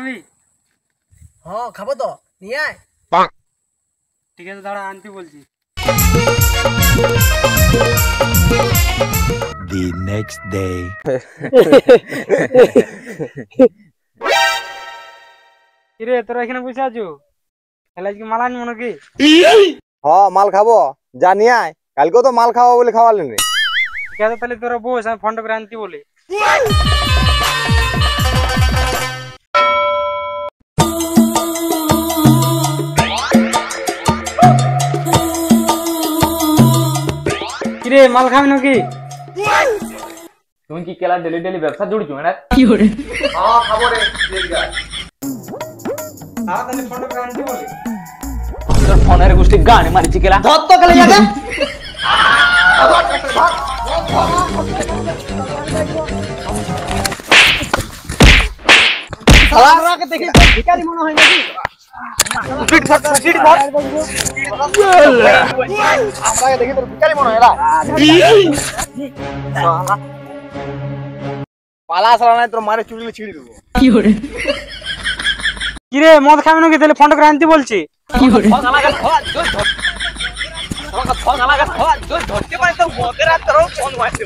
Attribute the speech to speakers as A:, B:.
A: খাবি?
B: হ্যাঁ খাবো তো, নিয়ে আয়।
A: ঠিক আছে দাঁড়া আনতে বলছি।
C: The next day.
A: কিরে তোরা এখানে বসে আছো? তাহলে আজকে মাল আনবো নাকি?
D: হ্যাঁ মাল খাবো, যা নিয়ে আয়। কালকেও তো মাল খাওয়া বলে খাওয়ালেন রে।
A: ঠিক আছে তাহলে তোরা বস, আমি ফোনটা করে আনতে বলি। কিরে মাল খাবি নাকি?
E: তুমি কি কেলা ডেলি ডেলি ব্যবসা জুড়ছো না?
D: হ্যাঁ খাবো রে।
A: তাহলে ফোনটা করে আনতে বলি।
E: তোর ফোনের গোষ্ঠী গানে মারিছি কেলা।
B: ধর তো গেলে যাবে। শালাকে দেখে তো ভিখারি মনে হয় নাকি? আপনাকে দেখে তো ভিখারি মনে হয় না। পালা সালা নাই তোর মারে চুড়ি ছিঁড়ে দেবো।
A: কিরে মদ খাবি নাকি? তাহলে ফোনটা করে আনতে বলছি।
B: ধরতে পারে তো মদের হাত ধরো ফোন মারতে।